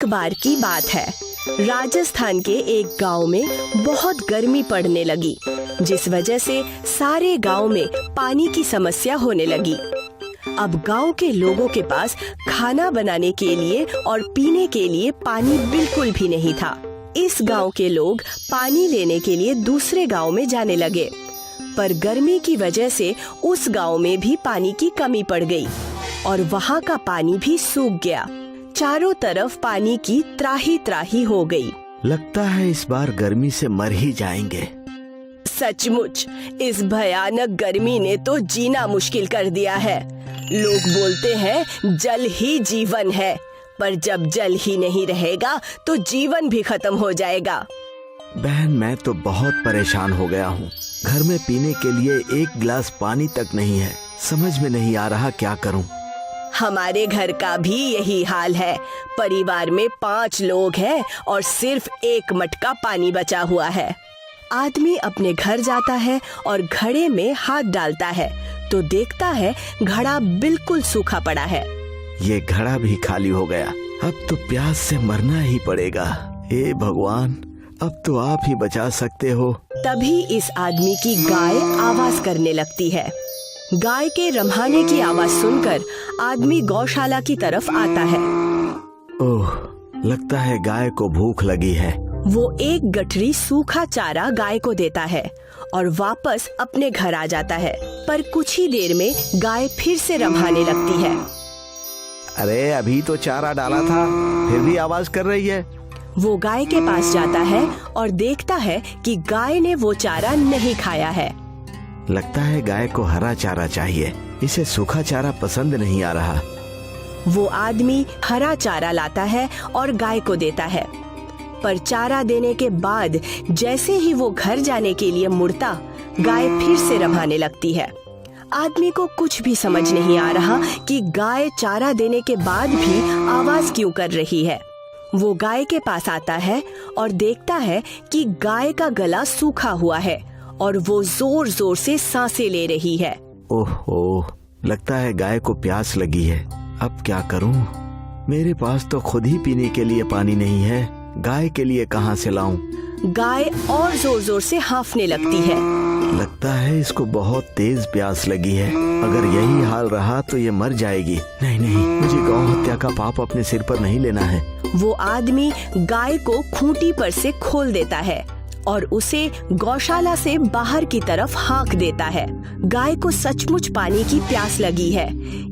एक बार की बात है, राजस्थान के एक गांव में बहुत गर्मी पड़ने लगी, जिस वजह से सारे गांव में पानी की समस्या होने लगी। अब गांव के लोगों के पास खाना बनाने के लिए और पीने के लिए पानी बिल्कुल भी नहीं था। इस गांव के लोग पानी लेने के लिए दूसरे गांव में जाने लगे, पर गर्मी की वजह से उस गांव में भी पानी की कमी पड़ गई और वहां का पानी भी सूख गया। चारों तरफ पानी की त्राही त्राही हो गई। लगता है इस बार गर्मी से मर ही जाएंगे। सचमुच इस भयानक गर्मी ने तो जीना मुश्किल कर दिया है। लोग बोलते हैं जल ही जीवन है, पर जब जल ही नहीं रहेगा तो जीवन भी खत्म हो जाएगा। बहन, मैं तो बहुत परेशान हो गया हूँ। घर में पीने के लिए एक गिलास पानी तक नहीं है। समझ में नहीं आ रहा क्या करूँ। हमारे घर का भी यही हाल है। परिवार में 5 लोग हैं और सिर्फ एक मटका पानी बचा हुआ है। आदमी अपने घर जाता है और घड़े में हाथ डालता है तो देखता है घड़ा बिल्कुल सूखा पड़ा है। ये घड़ा भी खाली हो गया। अब तो प्यास से मरना ही पड़ेगा। हे भगवान, अब तो आप ही बचा सकते हो। तभी इस आदमी की गाय आवाज करने लगती है। गाय के रम्हाने की आवाज सुनकर आदमी गौशाला की तरफ आता है। ओह, लगता है गाय को भूख लगी है। वो एक गठरी सूखा चारा गाय को देता है और वापस अपने घर आ जाता है, पर कुछ ही देर में गाय फिर से रम्हाने लगती है। अरे, अभी तो चारा डाला था, फिर भी आवाज कर रही है। वो गाय के पास जाता है और देखता है कि गाय ने वो चारा नहीं खाया है। लगता है गाय को हरा चारा चाहिए, इसे सूखा चारा पसंद नहीं आ रहा। वो आदमी हरा चारा लाता है और गाय को देता है, पर चारा देने के बाद जैसे ही वो घर जाने के लिए मुड़ता, गाय फिर से रम्हाने लगती है। आदमी को कुछ भी समझ नहीं आ रहा कि गाय चारा देने के बाद भी आवाज क्यों कर रही है। वो गाय के पास आता है और देखता है कि गाय का गला सूखा हुआ है और वो जोर जोर से सांसें ले रही है। ओह, लगता है गाय को प्यास लगी है। अब क्या करूं? मेरे पास तो खुद ही पीने के लिए पानी नहीं है, गाय के लिए कहां से लाऊं? गाय और जोर जोर से हांफने लगती है। लगता है इसको बहुत तेज प्यास लगी है। अगर यही हाल रहा तो ये मर जाएगी। नहीं, मुझे गौ हत्या का पाप अपने सिर पर नहीं लेना है। वो आदमी गाय को खूंटी पर से खोल देता है और उसे गौशाला से बाहर की तरफ हाँक देता है। गाय को सचमुच पानी की प्यास लगी है,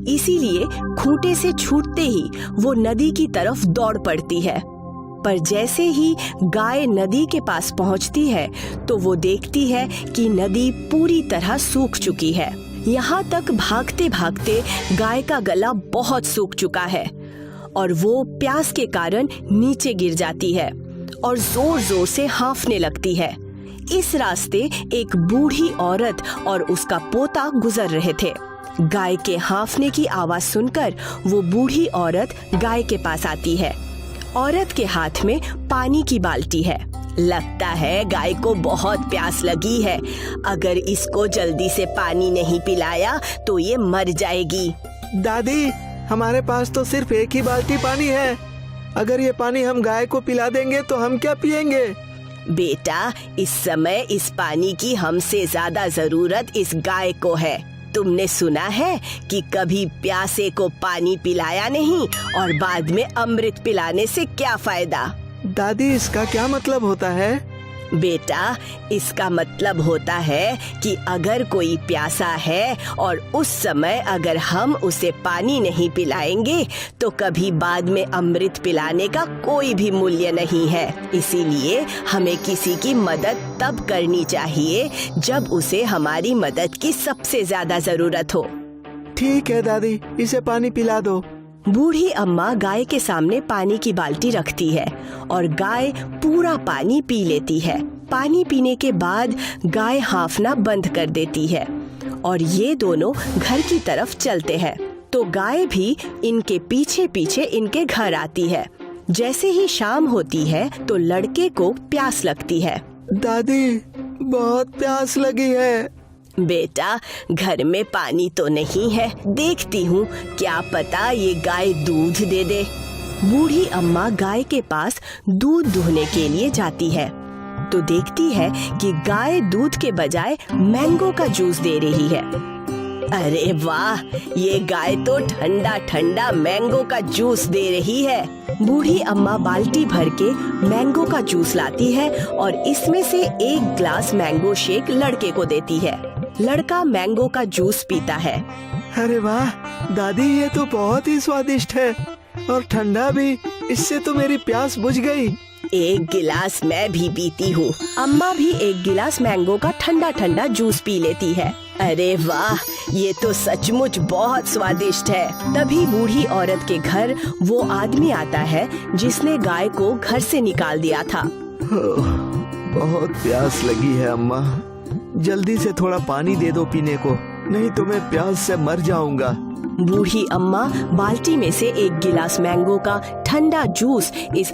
इसीलिए खूंटे से छूटते ही वो नदी की तरफ दौड़ पड़ती है। पर जैसे ही गाय नदी के पास पहुंचती है तो वो देखती है कि नदी पूरी तरह सूख चुकी है। यहाँ तक भागते भागते गाय का गला बहुत सूख चुका है और वो प्यास के कारण नीचे गिर जाती है और जोर जोर से हांफने लगती है। इस रास्ते एक बूढ़ी औरत और उसका पोता गुजर रहे थे। गाय के हांफने की आवाज सुनकर वो बूढ़ी औरत गाय के पास आती है। औरत के हाथ में पानी की बाल्टी है। लगता है गाय को बहुत प्यास लगी है। अगर इसको जल्दी से पानी नहीं पिलाया तो ये मर जाएगी। दादी, हमारे पास तो सिर्फ एक ही बाल्टी पानी है। अगर ये पानी हम गाय को पिला देंगे तो हम क्या पिएंगे? बेटा, इस समय इस पानी की हमसे ज्यादा जरूरत इस गाय को है। तुमने सुना है कि कभी प्यासे को पानी पिलाया नहीं और बाद में अमृत पिलाने से क्या फायदा? दादी, इसका क्या मतलब होता है? बेटा, इसका मतलब होता है कि अगर कोई प्यासा है और उस समय अगर हम उसे पानी नहीं पिलाएंगे तो कभी बाद में अमृत पिलाने का कोई भी मूल्य नहीं है। इसीलिए हमें किसी की मदद तब करनी चाहिए जब उसे हमारी मदद की सबसे ज्यादा जरूरत हो। ठीक है दादी, इसे पानी पिला दो। बूढ़ी अम्मा गाय के सामने पानी की बाल्टी रखती है और गाय पूरा पानी पी लेती है। पानी पीने के बाद गाय हांफना बंद कर देती है और ये दोनों घर की तरफ चलते हैं। तो गाय भी इनके पीछे पीछे इनके घर आती है। जैसे ही शाम होती है तो लड़के को प्यास लगती है। दादी, बहुत प्यास लगी है। बेटा, घर में पानी तो नहीं है, देखती हूँ क्या पता ये गाय दूध दे दे। बूढ़ी अम्मा गाय के पास दूध दुहने के लिए जाती है तो देखती है कि गाय दूध के बजाय मैंगो का जूस दे रही है। अरे वाह, ये गाय तो ठंडा ठंडा मैंगो का जूस दे रही है। बूढ़ी अम्मा बाल्टी भर के मैंगो का जूस लाती है और इसमें से 1 ग्लास मैंगो शेक लड़के को देती है। लड़का मैंगो का जूस पीता है। अरे वाह दादी, ये तो बहुत ही स्वादिष्ट है और ठंडा भी। इससे तो मेरी प्यास बुझ गई। 1 गिलास मैं भी पीती हूँ। अम्मा भी 1 गिलास मैंगो का ठंडा ठंडा जूस पी लेती है। अरे वाह, ये तो सचमुच बहुत स्वादिष्ट है। तभी बूढ़ी औरत के घर वो आदमी आता है जिसने गाय को घर से निकाल दिया था। बहुत प्यास लगी है अम्मा, जल्दी से थोड़ा पानी दे दो पीने को, नहीं तो मैं प्यास से मर जाऊंगा। बूढ़ी अम्मा बाल्टी में से 1 गिलास मैंगो का ठंडा जूस इस